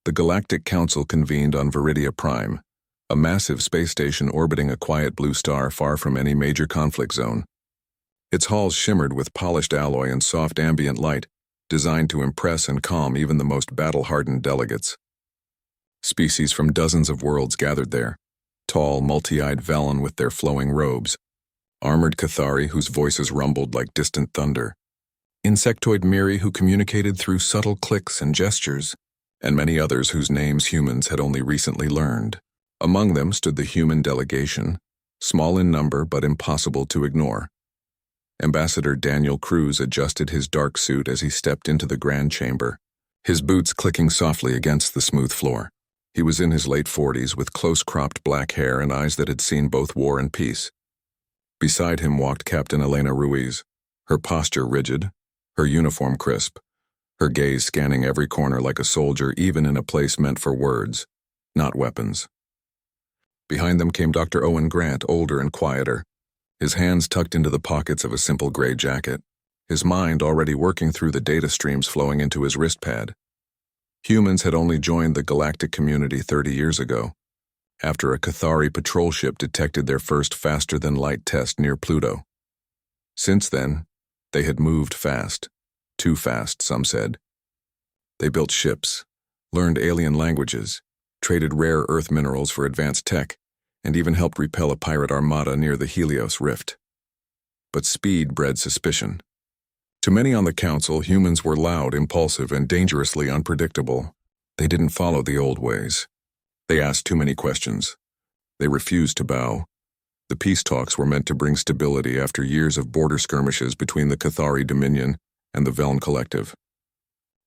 The Galactic Council convened on Viridia Prime, a massive space station orbiting a quiet blue star far from any major conflict zone. Its halls shimmered with polished alloy and soft ambient light, designed to impress and calm even the most battle-hardened delegates. Species from dozens of worlds gathered there, tall, multi-eyed Velen with their flowing robes, armored Cathari whose voices rumbled like distant thunder, insectoid Miri who communicated through subtle clicks and gestures, and many others whose names humans had only recently learned. Among them stood the human delegation, small in number but impossible to ignore. Ambassador Daniel Cruz adjusted his dark suit as he stepped into the grand chamber, his boots clicking softly against the smooth floor. He was in his late 40s with close-cropped black hair and eyes that had seen both war and peace. Beside him walked Captain Elena Ruiz, her posture rigid, her uniform crisp, her gaze scanning every corner like a soldier even in a place meant for words, not weapons. Behind them came Dr. Owen Grant, older and quieter, his hands tucked into the pockets of a simple gray jacket, his mind already working through the data streams flowing into his wrist pad. Humans had only joined the galactic community 30 years ago, after a Cathari patrol ship detected their first faster-than-light test near Pluto. Since then, they had moved fast. Too fast, some said. They built ships, learned alien languages, traded rare earth minerals for advanced tech, and even helped repel a pirate armada near the Helios Rift. But speed bred suspicion. To many on the council, humans were loud, impulsive, and dangerously unpredictable. They didn't follow the old ways. They asked too many questions. They refused to bow. The peace talks were meant to bring stability after years of border skirmishes between the Cathari Dominion and the Velen Collective.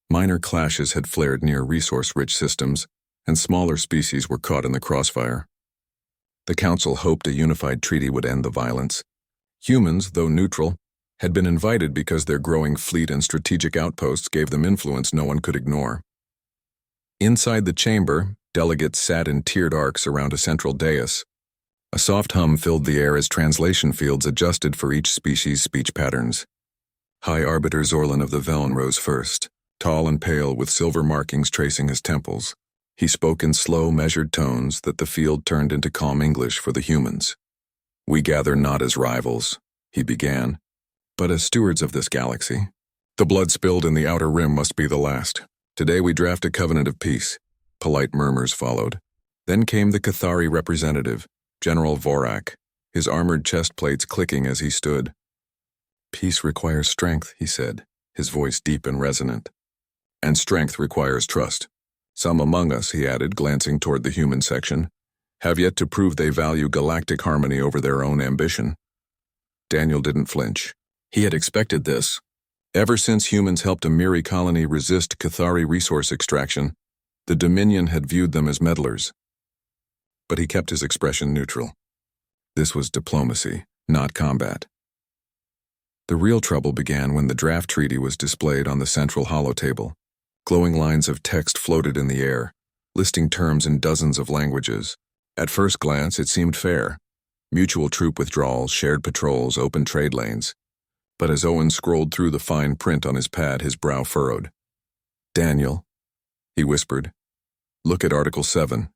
Minor clashes had flared near resource-rich systems, and smaller species were caught in the crossfire. The Council hoped a unified treaty would end the violence. Humans, though neutral, had been invited because their growing fleet and strategic outposts gave them influence no one could ignore. Inside the chamber, delegates sat in tiered arcs around a central dais. A soft hum filled the air as translation fields adjusted for each species' speech patterns. High Arbiter Zorlan of the Velen rose first, tall and pale with silver markings tracing his temples. He spoke in slow, measured tones that the field turned into calm English for the humans. "We gather not as rivals," he began, "but as stewards of this galaxy. The blood spilled in the outer rim must be the last. Today we draft a covenant of peace." Polite murmurs followed. Then came the Cathari representative, General Vorak, his armored chest plates clicking as he stood. "Peace requires strength," he said, his voice deep and resonant. "And strength requires trust. Some among us," he added, glancing toward the human section, "have yet to prove they value galactic harmony over their own ambition." Daniel didn't flinch. He had expected this. Ever since humans helped a Miri colony resist Cathari resource extraction, the Dominion had viewed them as meddlers. But he kept his expression neutral. This was diplomacy, not combat. The real trouble began when the draft treaty was displayed on the central holotable. Glowing lines of text floated in the air, listing terms in dozens of languages. At first glance, it seemed fair. Mutual troop withdrawals, shared patrols, open trade lanes. But as Owen scrolled through the fine print on his pad, his brow furrowed. "Daniel," he whispered, "look at Article 7.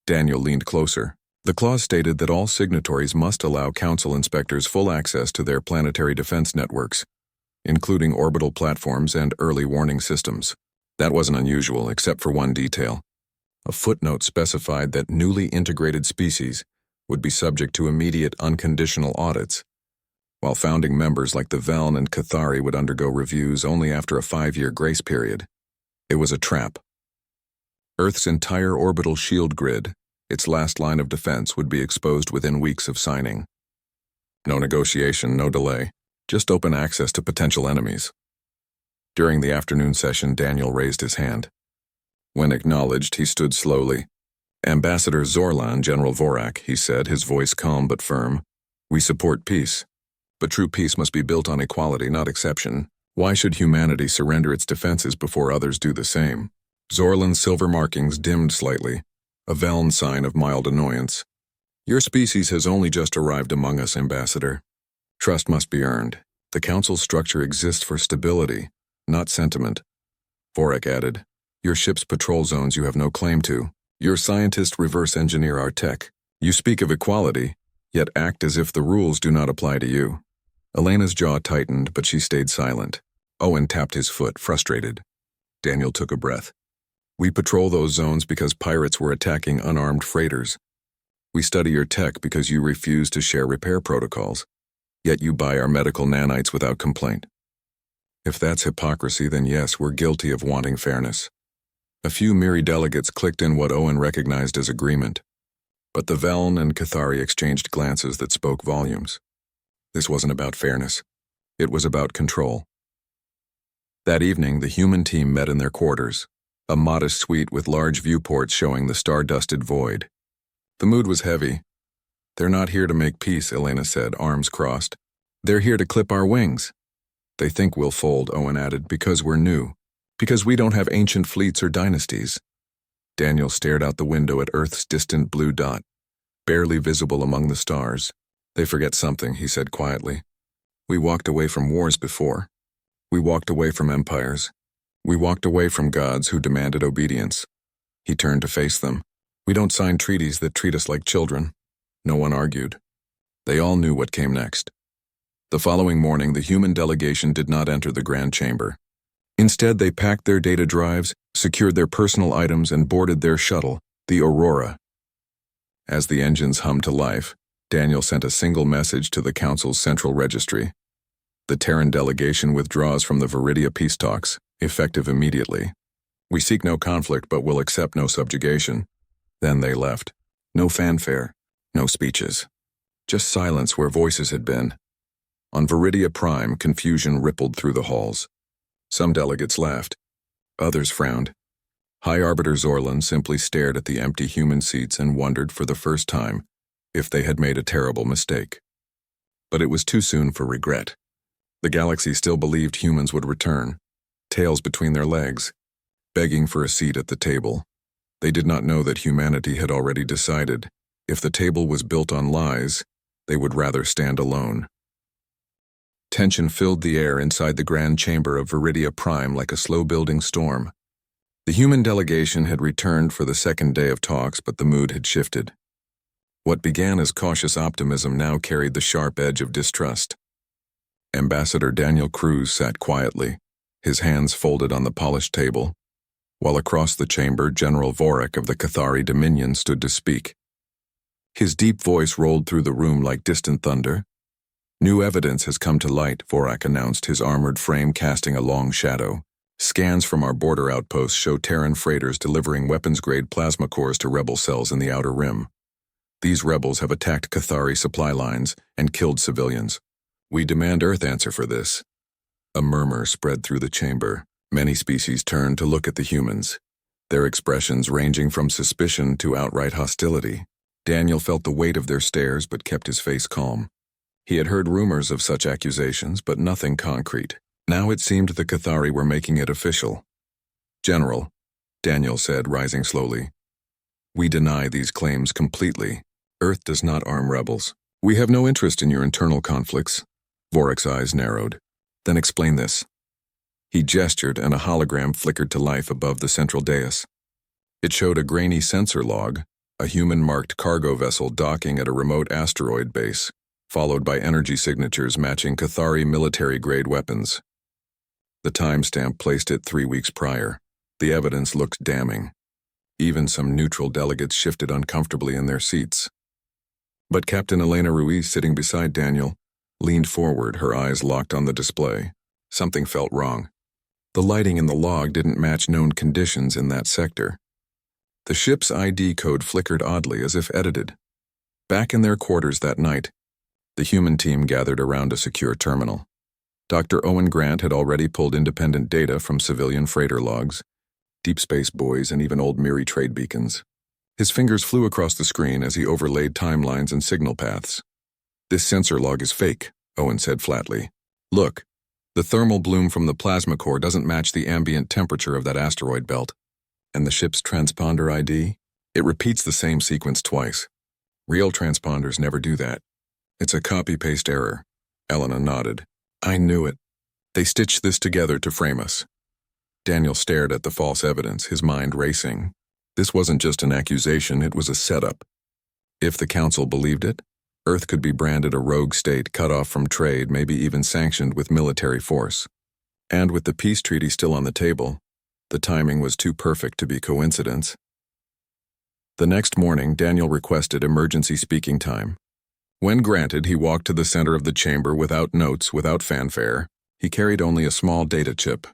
Daniel leaned closer. The clause stated that all signatories must allow Council inspectors full access to their planetary defense networks, including orbital platforms and early warning systems. That wasn't unusual, except for one detail. A footnote specified that newly integrated species would be subject to immediate unconditional audits, while founding members like the Velen and Cathari would undergo reviews only after a 5-year grace period. It was a trap. Earth's entire orbital shield grid, its last line of defense, would be exposed within weeks of signing. No negotiation, no delay. Just open access to potential enemies. During the afternoon session, Daniel raised his hand. When acknowledged, he stood slowly. "Ambassador Zorlan, General Vorak," he said, his voice calm but firm. "We support peace. But true peace must be built on equality, not exception. Why should humanity surrender its defenses before others do the same?" Zorlan's silver markings dimmed slightly, a Velen sign of mild annoyance. "Your species has only just arrived among us, Ambassador. Trust must be earned. The Council's structure exists for stability, not sentiment." Vorak added, Your ship's patrol zones you have no claim to. Your scientists reverse engineer our tech. You speak of equality, yet act as if the rules do not apply to you. Elena's jaw tightened, but she stayed silent. Owen tapped his foot, frustrated. Daniel took a breath. We patrol those zones because pirates were attacking unarmed freighters. We study your tech because you refuse to share repair protocols, yet you buy our medical nanites without complaint. If that's hypocrisy, then yes, we're guilty of wanting fairness. A few Miri delegates clicked in what Owen recognized as agreement, but the Veln and Cathari exchanged glances that spoke volumes. This wasn't about fairness. It was about control. That evening, the human team met in their quarters, a modest suite with large viewports showing the star-dusted void. The mood was heavy. They're not here to make peace, Elena said, arms crossed. They're here to clip our wings. They think we'll fold, Owen added, because we're new. Because we don't have ancient fleets or dynasties. Daniel stared out the window at Earth's distant blue dot, barely visible among the stars. They forget something, he said quietly. We walked away from wars before. We walked away from empires. We walked away from gods who demanded obedience. He turned to face them. We don't sign treaties that treat us like children. No one argued. They all knew what came next. The following morning, the human delegation did not enter the Grand Chamber. Instead, they packed their data drives, secured their personal items, and boarded their shuttle, the Aurora. As the engines hummed to life, Daniel sent a single message to the Council's central registry. The Terran delegation withdraws from the Viridia peace talks, effective immediately. We seek no conflict, but will accept no subjugation. Then they left. No fanfare, no speeches. Just silence where voices had been. On Viridia Prime, confusion rippled through the halls. Some delegates laughed. Others frowned. High Arbiter Zorlan simply stared at the empty human seats and wondered for the first time if they had made a terrible mistake. But it was too soon for regret. The galaxy still believed humans would return, tails between their legs, begging for a seat at the table. They did not know that humanity had already decided, if the table was built on lies, they would rather stand alone. Tension filled the air inside the Grand Chamber of Viridia Prime like a slow-building storm. The human delegation had returned for the second day of talks, but the mood had shifted. What began as cautious optimism now carried the sharp edge of distrust. Ambassador Daniel Cruz sat quietly, his hands folded on the polished table, while across the chamber General Vorak of the Cathari Dominion stood to speak. His deep voice rolled through the room like distant thunder. New evidence has come to light, Vorak announced, his armored frame casting a long shadow. Scans from our border outposts show Terran freighters delivering weapons-grade plasma cores to rebel cells in the Outer Rim. These rebels have attacked Cathari supply lines and killed civilians. We demand Earth answer for this. A murmur spread through the chamber. Many species turned to look at the humans, their expressions ranging from suspicion to outright hostility. Daniel felt the weight of their stares but kept his face calm. He had heard rumors of such accusations, but nothing concrete. Now it seemed the Cathari were making it official. General, Daniel said, rising slowly, we deny these claims completely. Earth does not arm rebels. We have no interest in your internal conflicts. Vorak's eyes narrowed. Then explain this. He gestured and a hologram flickered to life above the central dais. It showed a grainy sensor log, a human-marked cargo vessel docking at a remote asteroid base, followed by energy signatures matching Cathari military-grade weapons. The timestamp placed it 3 weeks prior. The evidence looked damning. Even some neutral delegates shifted uncomfortably in their seats. But Captain Elena Ruiz, sitting beside Daniel, leaned forward, her eyes locked on the display. Something felt wrong. The lighting in the log didn't match known conditions in that sector. The ship's ID code flickered oddly, as if edited. Back in their quarters that night, the human team gathered around a secure terminal. Dr. Owen Grant had already pulled independent data from civilian freighter logs, deep space buoys, and even old Miri trade beacons. His fingers flew across the screen as he overlaid timelines and signal paths. This sensor log is fake, Owen said flatly. Look, the thermal bloom from the plasma core doesn't match the ambient temperature of that asteroid belt. And the ship's transponder ID? It repeats the same sequence twice. Real transponders never do that. It's a copy-paste error. Elena nodded. I knew it. They stitched this together to frame us. Daniel stared at the false evidence, his mind racing. This wasn't just an accusation, it was a setup. If the council believed it, Earth could be branded a rogue state, cut off from trade, maybe even sanctioned with military force. And with the peace treaty still on the table, the timing was too perfect to be coincidence. The next morning, Daniel requested emergency speaking time. When granted, he walked to the center of the chamber without notes, without fanfare. He carried only a small data chip.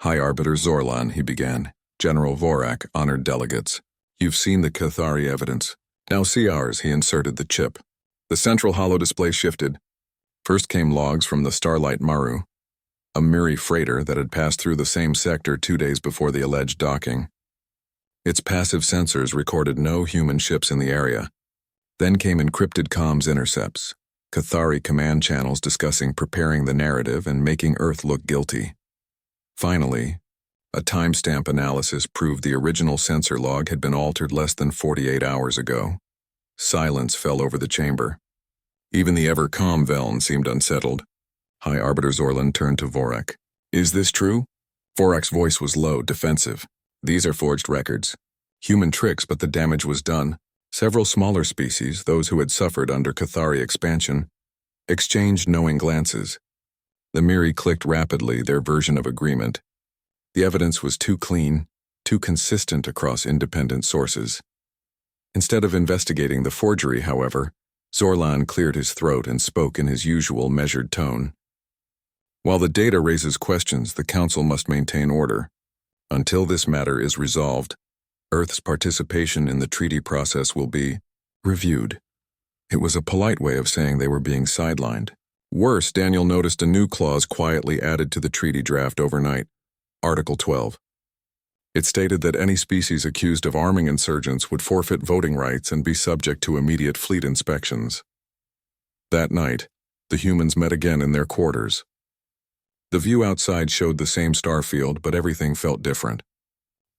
High Arbiter Zorlan, he began. General Vorak, honored delegates. You've seen the Cathari evidence. Now see ours, he inserted the chip. The central holodisplay shifted. First came logs from the Starlight Maru, a Miri freighter that had passed through the same sector 2 days before the alleged docking. Its passive sensors recorded no human ships in the area. Then came encrypted comms intercepts, Cathari command channels discussing preparing the narrative and making Earth look guilty. Finally, a timestamp analysis proved the original sensor log had been altered less than 48 hours ago. Silence fell over the chamber. Even the ever-calm Veln seemed unsettled. High Arbiter Zorlan turned to Vorak. Is this true? Vorak's voice was low, defensive. These are forged records. Human tricks, but the damage was done. Several smaller species, those who had suffered under Cathari expansion, exchanged knowing glances. The Miri clicked rapidly, their version of agreement. The evidence was too clean, too consistent across independent sources. Instead of investigating the forgery, however, Zorlan cleared his throat and spoke in his usual measured tone. While the data raises questions, the Council must maintain order. Until this matter is resolved, Earth's participation in the treaty process will be reviewed. It was a polite way of saying they were being sidelined. Worse, Daniel noticed a new clause quietly added to the treaty draft overnight. Article 12. It stated that any species accused of arming insurgents would forfeit voting rights and be subject to immediate fleet inspections. That night, the humans met again in their quarters. The view outside showed the same starfield, but everything felt different.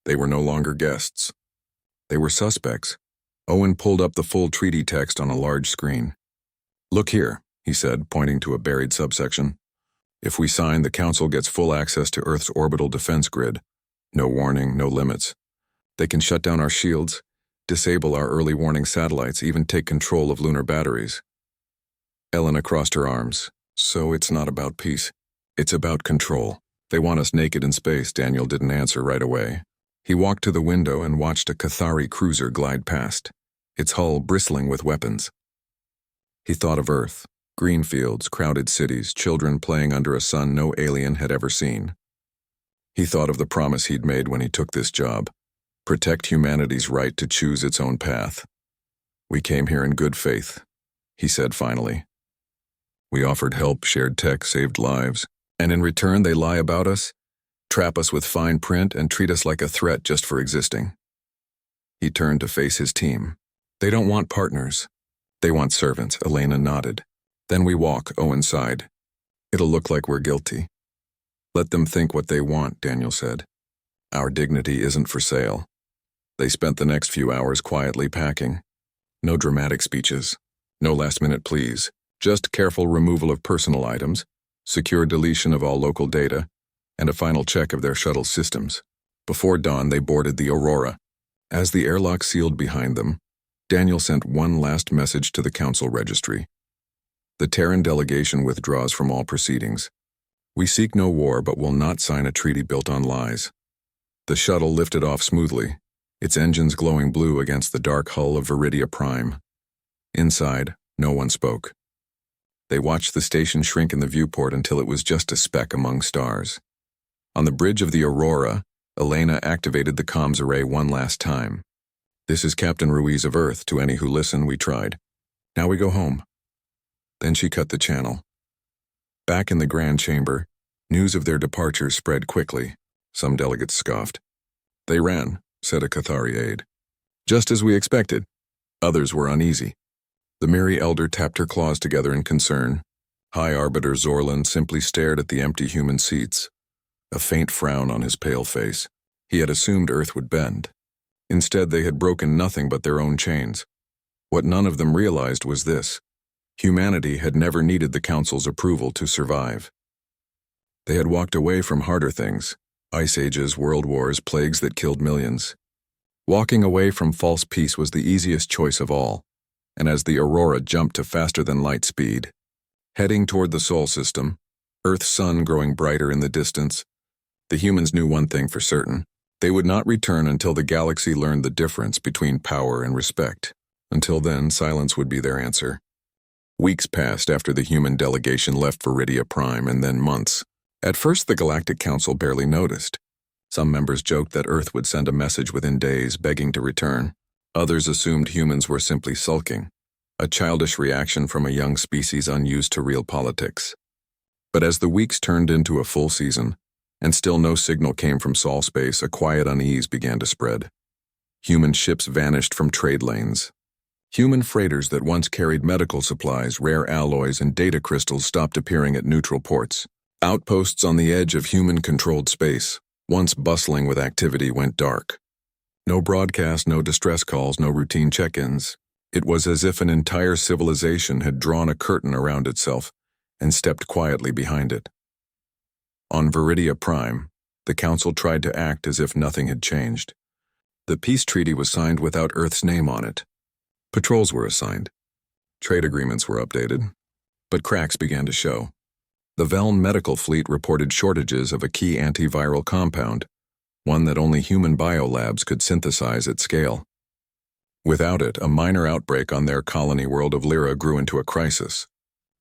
They were no longer guests. They were suspects. Owen pulled up the full treaty text on a large screen. Look here, he said, pointing to a buried subsection. If we sign, the Council gets full access to Earth's orbital defense grid. No warning, no limits. They can shut down our shields, disable our early warning satellites, even take control of lunar batteries. Elena crossed her arms. So it's not about peace. It's about control. They want us naked in space. Daniel didn't answer right away. He walked to the window and watched a Cathari cruiser glide past, its hull bristling with weapons. He thought of Earth. Green fields, crowded cities, children playing under a sun no alien had ever seen. He thought of the promise he'd made when he took this job. Protect humanity's right to choose its own path. We came here in good faith, he said finally. We offered help, shared tech, saved lives. And in return they lie about us, trap us with fine print, and treat us like a threat just for existing. He turned to face his team. They don't want partners. They want servants, Elena nodded. Then we walk, Owen sighed. It'll look like we're guilty. Let them think what they want, Daniel said. Our dignity isn't for sale. They spent the next few hours quietly packing. No dramatic speeches. No last-minute pleas. Just careful removal of personal items, secure deletion of all local data, and a final check of their shuttle systems. Before dawn, they boarded the Aurora. As the airlock sealed behind them, Daniel sent one last message to the Council registry. The Terran delegation withdraws from all proceedings. We seek no war, but will not sign a treaty built on lies. The shuttle lifted off smoothly, its engines glowing blue against the dark hull of Viridia Prime. Inside, no one spoke. They watched the station shrink in the viewport until it was just a speck among stars. On the bridge of the Aurora, Elena activated the comms array one last time. This is Captain Ruiz of Earth. To any who listen, we tried. Now we go home. Then she cut the channel. Back in the Grand Chamber, news of their departure spread quickly. Some delegates scoffed. They ran, said a Cathari aide. Just as we expected. Others were uneasy. The Miri elder tapped her claws together in concern. High Arbiter Zorlan simply stared at the empty human seats, a faint frown on his pale face. He had assumed Earth would bend. Instead, they had broken nothing but their own chains. What none of them realized was this. Humanity had never needed the Council's approval to survive. They had walked away from harder things, Ice ages, world wars, plagues that killed millions. Walking away from false peace was the easiest choice of all, and as the Aurora jumped to faster-than-light speed, heading toward the Sol system, Earth's sun growing brighter in the distance, the humans knew one thing for certain. They would not return until the galaxy learned the difference between power and respect. Until then, silence would be their answer. Weeks passed after the human delegation left Viridia Prime, and then months. At first, the Galactic Council barely noticed. Some members joked that Earth would send a message within days, begging to return. Others assumed humans were simply sulking, a childish reaction from a young species unused to real politics. But as the weeks turned into a full season, and still no signal came from Sol space, a quiet unease began to spread. Human ships vanished from trade lanes. Human freighters that once carried medical supplies, rare alloys, and data crystals stopped appearing at neutral ports. Outposts on the edge of human-controlled space, once bustling with activity, went dark. No broadcast, no distress calls, no routine check-ins. It was as if an entire civilization had drawn a curtain around itself and stepped quietly behind it. On Viridia Prime, the Council tried to act as if nothing had changed. The peace treaty was signed without Earth's name on it. Patrols were assigned. Trade agreements were updated. But cracks began to show. The Veln medical fleet reported shortages of a key antiviral compound, one that only human biolabs could synthesize at scale. Without it, a minor outbreak on their colony world of Lyra grew into a crisis.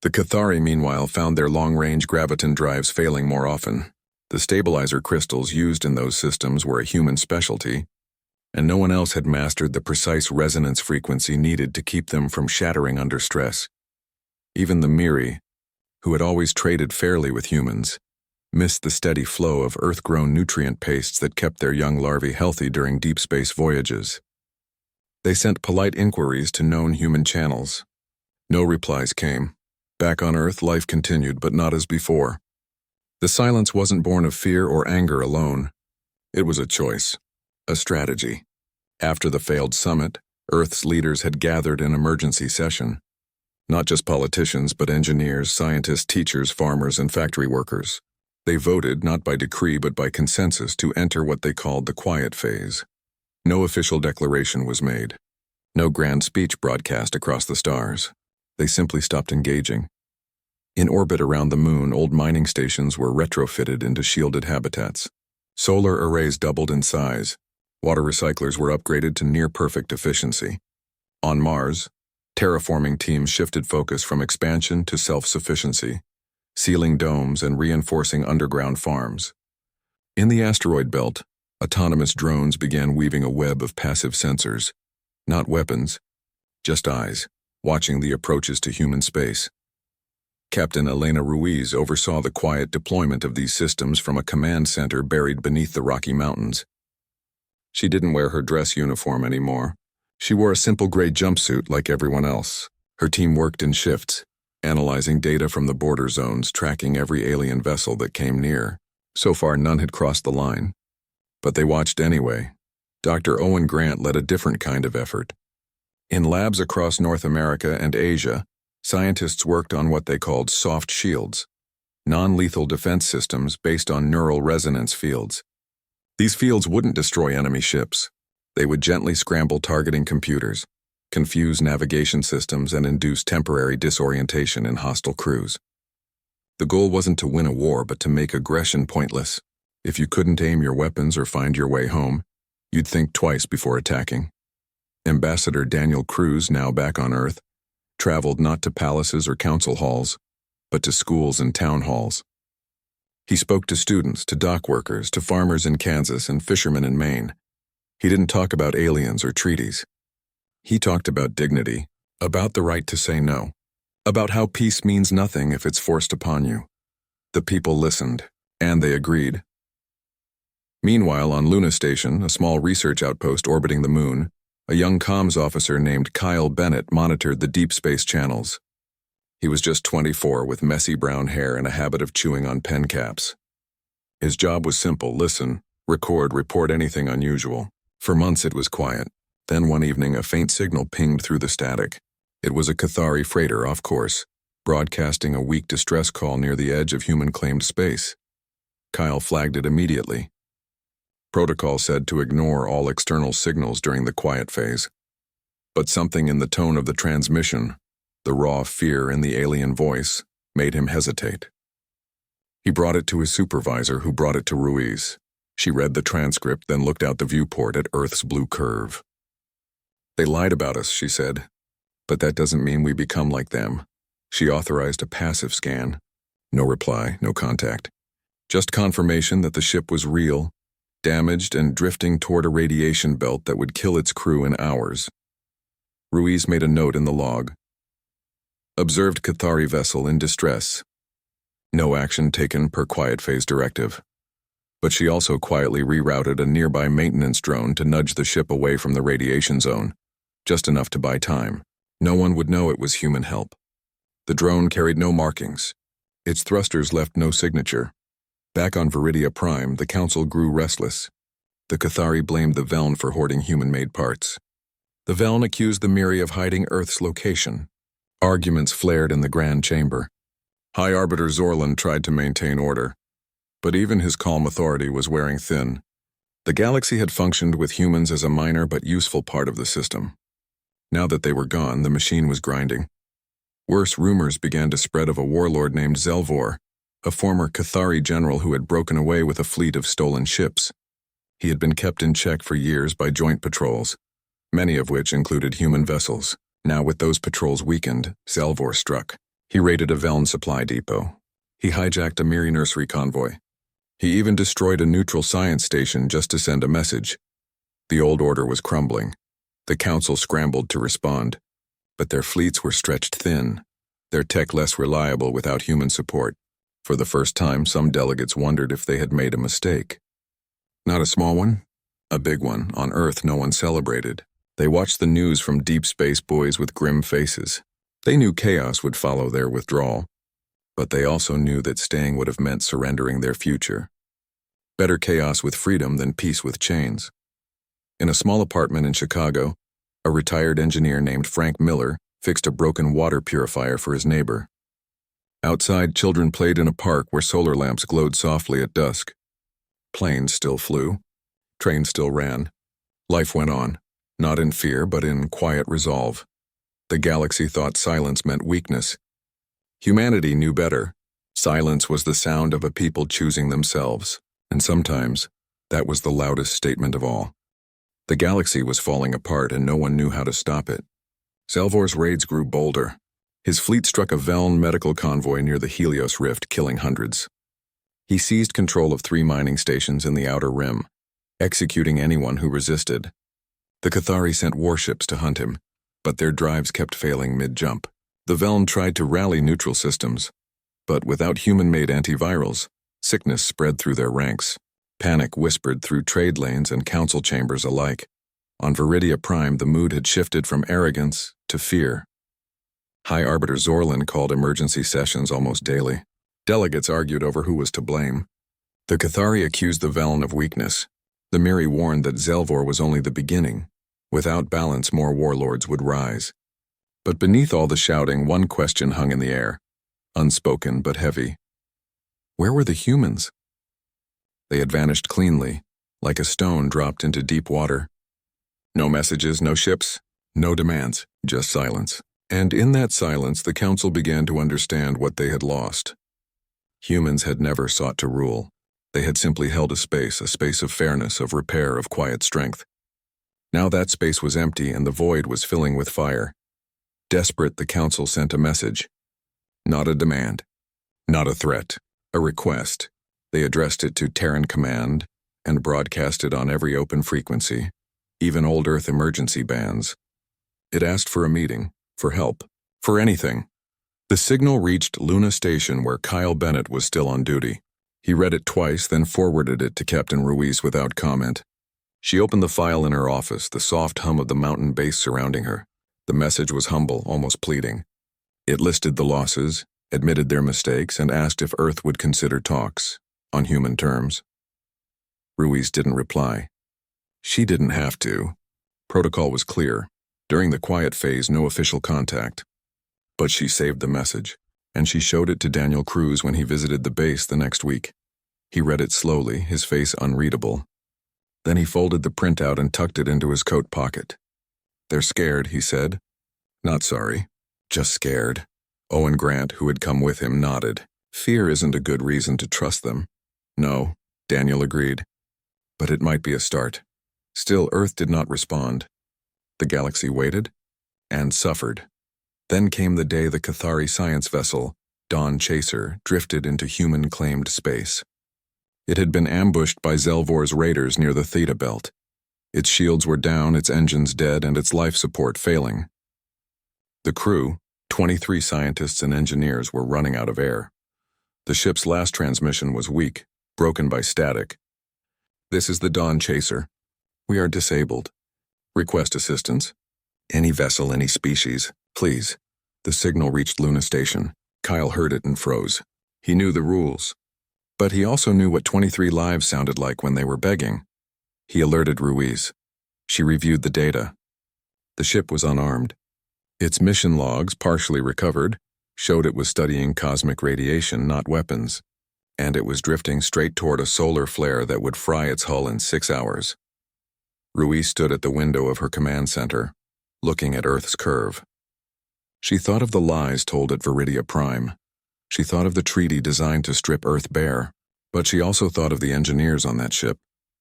The Cathari, meanwhile, found their long-range graviton drives failing more often. The stabilizer crystals used in those systems were a human specialty, and no one else had mastered the precise resonance frequency needed to keep them from shattering under stress. Even the Miri, who had always traded fairly with humans, missed the steady flow of Earth-grown nutrient pastes that kept their young larvae healthy during deep space voyages. They sent polite inquiries to known human channels. No replies came. Back on Earth, life continued, but not as before. The silence wasn't born of fear or anger alone. It was a choice, a strategy. After the failed summit, Earth's leaders had gathered in emergency session. Not just politicians, but engineers, scientists, teachers, farmers, and factory workers. They voted, not by decree but by consensus, to enter what they called the quiet phase. No official declaration was made. No grand speech broadcast across the stars. They simply stopped engaging. In orbit around the moon, old mining stations were retrofitted into shielded habitats. Solar arrays doubled in size. Water recyclers were upgraded to near-perfect efficiency. On Mars, terraforming teams shifted focus from expansion to self-sufficiency, sealing domes and reinforcing underground farms. In the asteroid belt, autonomous drones began weaving a web of passive sensors, not weapons, just eyes, watching the approaches to human space. Captain Elena Ruiz oversaw the quiet deployment of these systems from a command center buried beneath the Rocky Mountains. She didn't wear her dress uniform anymore. She wore a simple gray jumpsuit like everyone else. Her team worked in shifts, analyzing data from the border zones, tracking every alien vessel that came near. So far, none had crossed the line. But they watched anyway. Dr. Owen Grant led a different kind of effort. In labs across North America and Asia, scientists worked on what they called soft shields, non-lethal defense systems based on neural resonance fields. These fields wouldn't destroy enemy ships. They would gently scramble targeting computers, confuse navigation systems, and induce temporary disorientation in hostile crews. The goal wasn't to win a war, but to make aggression pointless. If you couldn't aim your weapons or find your way home, you'd think twice before attacking. Ambassador Daniel Cruz, now back on Earth, traveled not to palaces or council halls, but to schools and town halls. He spoke to students, to dock workers, to farmers in Kansas and fishermen in Maine. He didn't talk about aliens or treaties. He talked about dignity, about the right to say no, about how peace means nothing if it's forced upon you. The people listened, and they agreed. Meanwhile, on Luna Station, a small research outpost orbiting the moon, a young comms officer named Kyle Bennett monitored the deep space channels. He was just 24 with messy brown hair and a habit of chewing on pen caps. His job was simple: listen, record, report anything unusual. For months it was quiet. Then one evening a faint signal pinged through the static. It was a Cathari freighter off course, broadcasting a weak distress call near the edge of human-claimed space. Kyle flagged it immediately. Protocol said to ignore all external signals during the quiet phase. But something in the tone of the transmission, the raw fear in the alien voice, made him hesitate. He brought it to his supervisor, who brought it to Ruiz. She read the transcript, then looked out the viewport at Earth's blue curve. "They lied about us," she said. "But that doesn't mean we become like them." She authorized a passive scan. No reply, no contact. Just confirmation that the ship was real, damaged and drifting toward a radiation belt that would kill its crew in hours. Ruiz made a note in the log. Observed Cathari vessel in distress. No action taken per quiet phase directive. But she also quietly rerouted a nearby maintenance drone to nudge the ship away from the radiation zone, just enough to buy time. No one would know it was human help. The drone carried no markings. Its thrusters left no signature. Back on Viridia Prime, the Council grew restless. The Cathari blamed the Veln for hoarding human-made parts. The Veln accused the Miri of hiding Earth's location. Arguments flared in the Grand Chamber. High Arbiter Zorlan tried to maintain order, but even his calm authority was wearing thin. The galaxy had functioned with humans as a minor but useful part of the system. Now that they were gone, the machine was grinding. Worse rumors began to spread of a warlord named Zelvor, a former Cathari general who had broken away with a fleet of stolen ships. He had been kept in check for years by joint patrols, many of which included human vessels. Now, with those patrols weakened, Zelvor struck. He raided a Veln supply depot. He hijacked a Miri nursery convoy. He even destroyed a neutral science station just to send a message. The old order was crumbling. The Council scrambled to respond, but their fleets were stretched thin, their tech less reliable without human support. For the first time, some delegates wondered if they had made a mistake. Not a small one, a big one. On Earth, no one celebrated. They watched the news from deep space boys with grim faces. They knew chaos would follow their withdrawal, but they also knew that staying would have meant surrendering their future. Better chaos with freedom than peace with chains. In a small apartment in Chicago, a retired engineer named Frank Miller fixed a broken water purifier for his neighbor. Outside, children played in a park where solar lamps glowed softly at dusk. Planes still flew. Trains still ran. Life went on, not in fear, but in quiet resolve. The galaxy thought silence meant weakness. Humanity knew better. Silence was the sound of a people choosing themselves, and sometimes that was the loudest statement of all. The galaxy was falling apart, and no one knew how to stop it. Zelvor's raids grew bolder. His fleet struck a Veln medical convoy near the Helios Rift, killing hundreds. He seized control of 3 mining stations in the Outer Rim, executing anyone who resisted. The Cathari sent warships to hunt him, but their drives kept failing mid-jump. The Veln tried to rally neutral systems, but without human-made antivirals, sickness spread through their ranks. Panic whispered through trade lanes and council chambers alike. On Viridia Prime, the mood had shifted from arrogance to fear. High Arbiter Zorlan called emergency sessions almost daily. Delegates argued over who was to blame. The Cathari accused the Veln of weakness. The Miri warned that Zelvor was only the beginning. Without balance, more warlords would rise. But beneath all the shouting, one question hung in the air, unspoken but heavy. Where were the humans? They had vanished cleanly, like a stone dropped into deep water. No messages, no ships, no demands, just silence. And in that silence, the Council began to understand what they had lost. Humans had never sought to rule. They had simply held a space of fairness, of repair, of quiet strength. Now that space was empty, and the void was filling with fire. Desperate, the Council sent a message. Not a demand, not a threat, a request. They addressed it to Terran Command and broadcast it on every open frequency, even old Earth emergency bands. It asked for a meeting, for help, for anything. The signal reached Luna Station, where Kyle Bennett was still on duty. He read it twice, then forwarded it to Captain Ruiz without comment. She opened the file in her office, the soft hum of the mountain base surrounding her. The message was humble, almost pleading. It listed the losses, admitted their mistakes, and asked if Earth would consider talks, on human terms. Ruiz didn't reply. She didn't have to. Protocol was clear. During the quiet phase, no official contact. But she saved the message, and she showed it to Daniel Cruz when he visited the base the next week. He read it slowly, his face unreadable. Then he folded the printout and tucked it into his coat pocket. "They're scared," he said. "Not sorry. Just scared." Owen Grant, who had come with him, nodded. "Fear isn't a good reason to trust them." "No," Daniel agreed. "But it might be a start." Still, Earth did not respond. The galaxy waited and suffered. Then came the day the Cathari science vessel, Dawn Chaser, drifted into human-claimed space. It had been ambushed by Zelvor's raiders near the Theta Belt. Its shields were down, its engines dead, and its life support failing. The crew, 23 scientists and engineers, were running out of air. The ship's last transmission was weak, broken by static. "This is the Dawn Chaser. We are disabled. Request assistance. Any vessel, any species, please." The signal reached Luna Station. Kyle heard it and froze. He knew the rules. But he also knew what 23 lives sounded like when they were begging. He alerted Ruiz. She reviewed the data. The ship was unarmed. Its mission logs, partially recovered, showed it was studying cosmic radiation, not weapons, and it was drifting straight toward a solar flare that would fry its hull in 6 hours. Ruiz stood at the window of her command center, looking at Earth's curve. She thought of the lies told at Viridia Prime. She thought of the treaty designed to strip Earth bare, but she also thought of the engineers on that ship,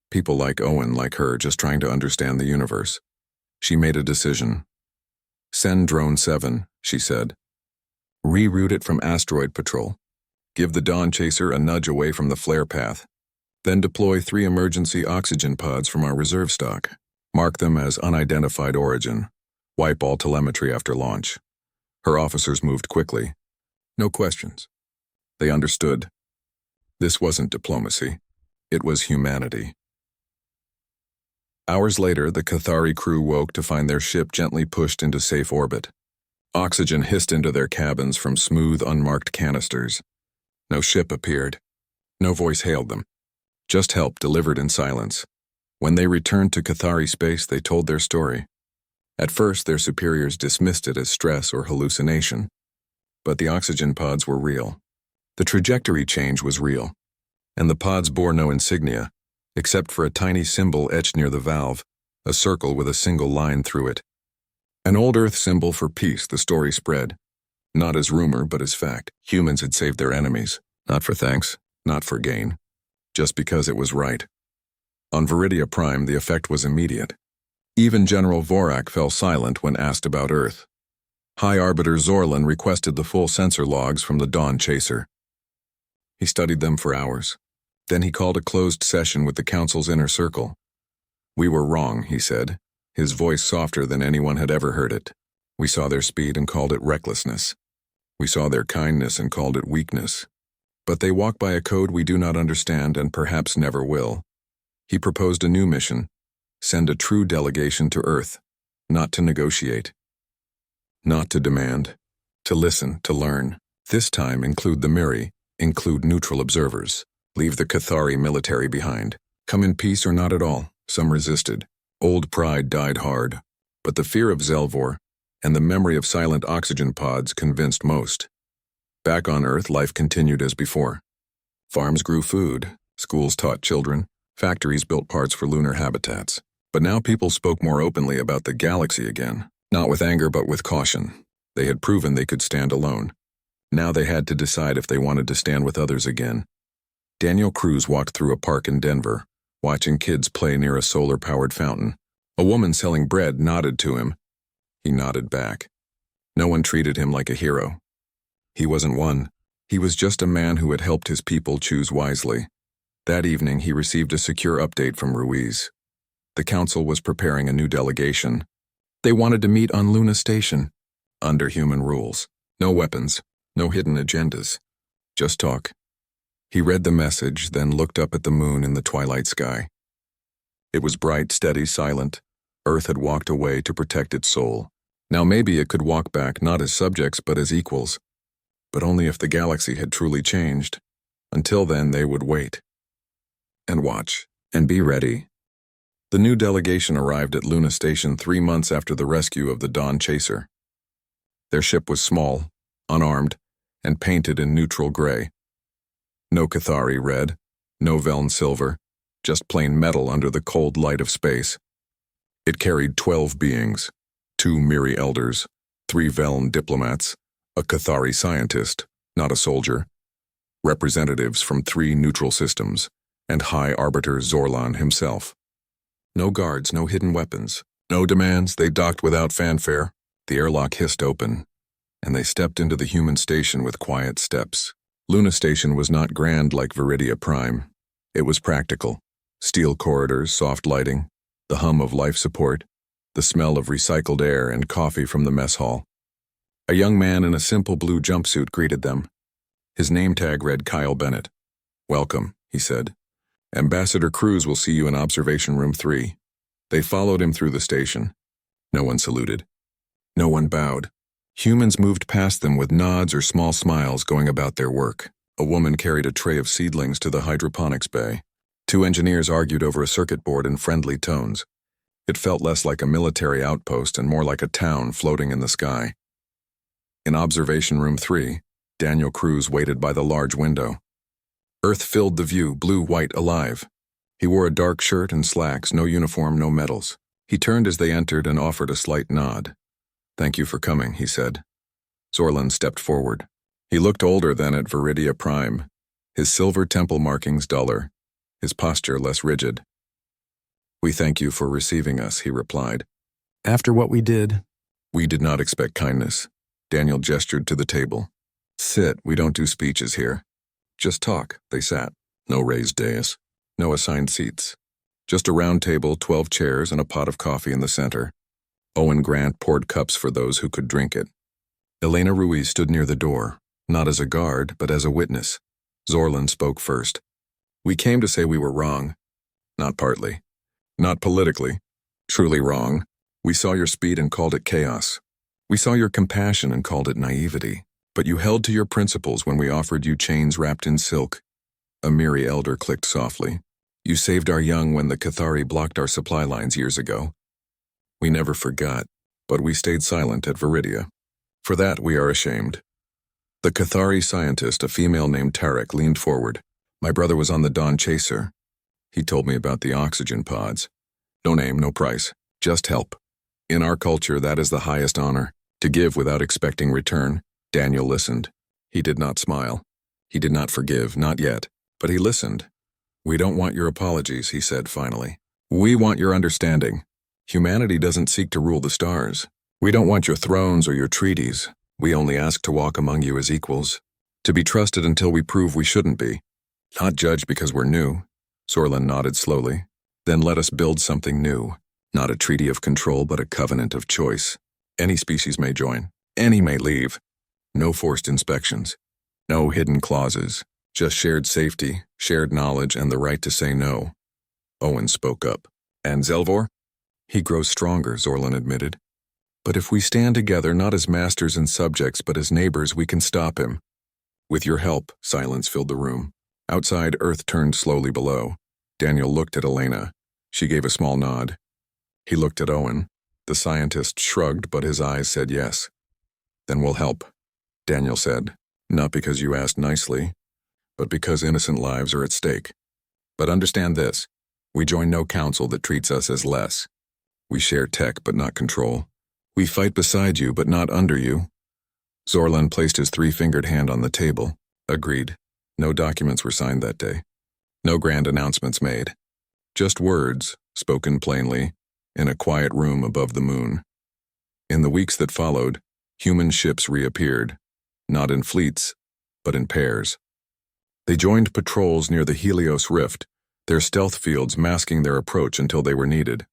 people like Owen, like her, just trying to understand the universe. She made a decision. "Send Drone 7, she said. "Reroute it from asteroid patrol. Give the Dawn Chaser a nudge away from the flare path. Then deploy 3 emergency oxygen pods from our reserve stock. Mark them as unidentified origin. Wipe all telemetry after launch." Her officers moved quickly. No questions. They understood. This wasn't diplomacy. It was humanity. Hours later, the Cathari crew woke to find their ship gently pushed into safe orbit. Oxygen hissed into their cabins from smooth, unmarked canisters. No ship appeared. No voice hailed them. Just help delivered in silence. When they returned to Cathari space, they told their story. At first, their superiors dismissed it as stress or hallucination. But the oxygen pods were real. The trajectory change was real. And the pods bore no insignia, except for a tiny symbol etched near the valve, a circle with a single line through it. An old Earth symbol for peace, the story spread. Not as rumor, but as fact. Humans had saved their enemies. Not for thanks, not for gain. Just because it was right. On Viridia Prime, the effect was immediate. Even General Vorak fell silent when asked about Earth. High Arbiter Zorlin requested the full sensor logs from the Dawn Chaser. He studied them for hours. Then he called a closed session with the Council's inner circle. "We were wrong," he said, his voice softer than anyone had ever heard it. "We saw their speed and called it recklessness. We saw their kindness and called it weakness. But they walk by a code we do not understand and perhaps never will." He proposed a new mission. Send a true delegation to Earth, not to negotiate. Not to demand. To listen, to learn. This time include the Miri, include neutral observers. Leave the Cathari military behind. Come in peace or not at all. Some resisted. Old pride died hard. But the fear of Zelvor and the memory of silent oxygen pods convinced most. Back on Earth, life continued as before. Farms grew food, schools taught children, factories built parts for lunar habitats. But now people spoke more openly about the galaxy again, not with anger but with caution. They had proven they could stand alone. Now they had to decide if they wanted to stand with others again. Daniel Cruz walked through a park in Denver, watching kids play near a solar-powered fountain. A woman selling bread nodded to him. He nodded back. No one treated him like a hero. He wasn't one. He was just a man who had helped his people choose wisely. That evening, he received a secure update from Ruiz. The Council was preparing a new delegation. They wanted to meet on Luna Station, under human rules. No weapons, no hidden agendas. Just talk. He read the message, then looked up at the moon in the twilight sky. It was bright, steady, silent. Earth had walked away to protect its soul. Now maybe it could walk back not as subjects but as equals. But only if the galaxy had truly changed. Until then, they would wait. And watch. And be ready. The new delegation arrived at Luna Station 3 months after the rescue of the Dawn Chaser. Their ship was small, unarmed, and painted in neutral gray. No Cathari red, no Veln silver, just plain metal under the cold light of space. It carried 12 beings, 2 Miri elders, 3 Veln diplomats, a Cathari scientist, not a soldier, representatives from 3 neutral systems, and High Arbiter Zorlan himself. No guards, no hidden weapons, no demands. They docked without fanfare. The airlock hissed open, and they stepped into the human station with quiet steps. Luna Station was not grand like Viridia Prime. It was practical. Steel corridors, soft lighting, the hum of life support, the smell of recycled air and coffee from the mess hall. A young man in a simple blue jumpsuit greeted them. His name tag read Kyle Bennett. "Welcome," he said. "Ambassador Cruz will see you in Observation Room 3. They followed him through the station. No one saluted. No one bowed. Humans moved past them with nods or small smiles going about their work. A woman carried a tray of seedlings to the hydroponics bay. 2 engineers argued over a circuit board in friendly tones. It felt less like a military outpost and more like a town floating in the sky. In Observation Room 3, Daniel Cruz waited by the large window. Earth filled the view, blue, white, alive. He wore a dark shirt and slacks, no uniform, no medals. He turned as they entered and offered a slight nod. "Thank you for coming," he said. Zorlan stepped forward. He looked older than at Viridia Prime, his silver temple markings duller, his posture less rigid. "We thank you for receiving us," he replied. "After what we did." "We did not expect kindness." Daniel gestured to the table. "Sit, we don't do speeches here. Just talk." They sat. No raised dais, no assigned seats. Just a round table, 12 chairs, and a pot of coffee in the center. Owen Grant poured cups for those who could drink it. Elena Ruiz stood near the door, not as a guard, but as a witness. Zorlan spoke first. "We came to say we were wrong. Not partly. Not politically. Truly wrong. We saw your speed and called it chaos. We saw your compassion and called it naivety. But you held to your principles when we offered you chains wrapped in silk." A Miri elder clicked softly. "You saved our young when the Cathari blocked our supply lines years ago. We never forgot, but we stayed silent at Viridia. For that we are ashamed." The Cathari scientist, a female named Tarek, leaned forward. "My brother was on the Dawn Chaser. He told me about the oxygen pods. No name, no price, just help. In our culture, that is the highest honor, to give without expecting return." Daniel listened. He did not smile. He did not forgive, not yet, but he listened. "We don't want your apologies," he said finally. "We want your understanding. Humanity doesn't seek to rule the stars. We don't want your thrones or your treaties. We only ask to walk among you as equals, to be trusted until we prove we shouldn't be. Not judged because we're new." Zorlan nodded slowly. "Then let us build something new. Not a treaty of control, but a covenant of choice. Any species may join. Any may leave. No forced inspections. No hidden clauses. Just shared safety, shared knowledge, and the right to say no." Owen spoke up. "And Zelvor?" "He grows stronger," Zorlan admitted. "But if we stand together, not as masters and subjects, but as neighbors, we can stop him." With your help, silence filled the room. Outside, Earth turned slowly below. Daniel looked at Elena. She gave a small nod. He looked at Owen. The scientist shrugged, but his eyes said yes. "Then we'll help," Daniel said. "Not because you asked nicely, but because innocent lives are at stake. But understand this. We join no council that treats us as less. We share tech, but not control. We fight beside you, but not under you." Zorlan placed his 3-fingered hand on the table. Agreed. No documents were signed that day. No grand announcements made. Just words, spoken plainly, in a quiet room above the moon. In the weeks that followed, human ships reappeared, not in fleets, but in pairs. They joined patrols near the Helios Rift, their stealth fields masking their approach until they were needed.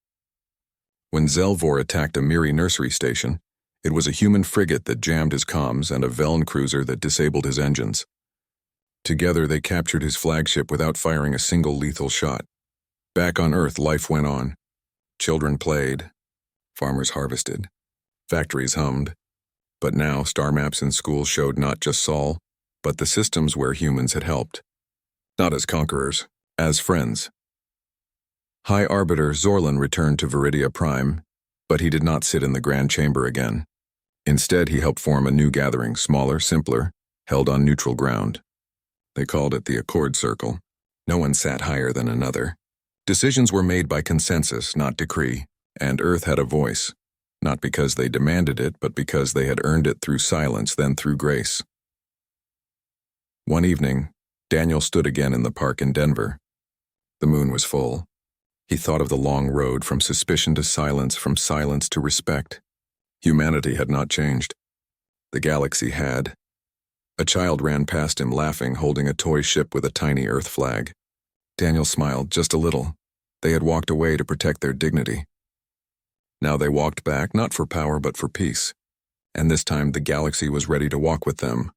When Zelvor attacked a Miri nursery station, it was a human frigate that jammed his comms and a Veln cruiser that disabled his engines. Together they captured his flagship without firing a single lethal shot. Back on Earth, life went on. Children played. Farmers harvested. Factories hummed. But now, star maps in schools showed not just Sol, but the systems where humans had helped. Not as conquerors, as friends. High Arbiter Zorlan returned to Viridia Prime, but he did not sit in the Grand Chamber again. Instead, he helped form a new gathering, smaller, simpler, held on neutral ground. They called it the Accord Circle. No one sat higher than another. Decisions were made by consensus, not decree, and Earth had a voice, not because they demanded it, but because they had earned it through silence, then through grace. One evening, Daniel stood again in the park in Denver. The moon was full. He thought of the long road from suspicion to silence, from silence to respect. Humanity had not changed. The galaxy had. A child ran past him laughing, holding a toy ship with a tiny Earth flag. Daniel smiled, just a little. They had walked away to protect their dignity. Now they walked back, not for power but for peace. And this time the galaxy was ready to walk with them,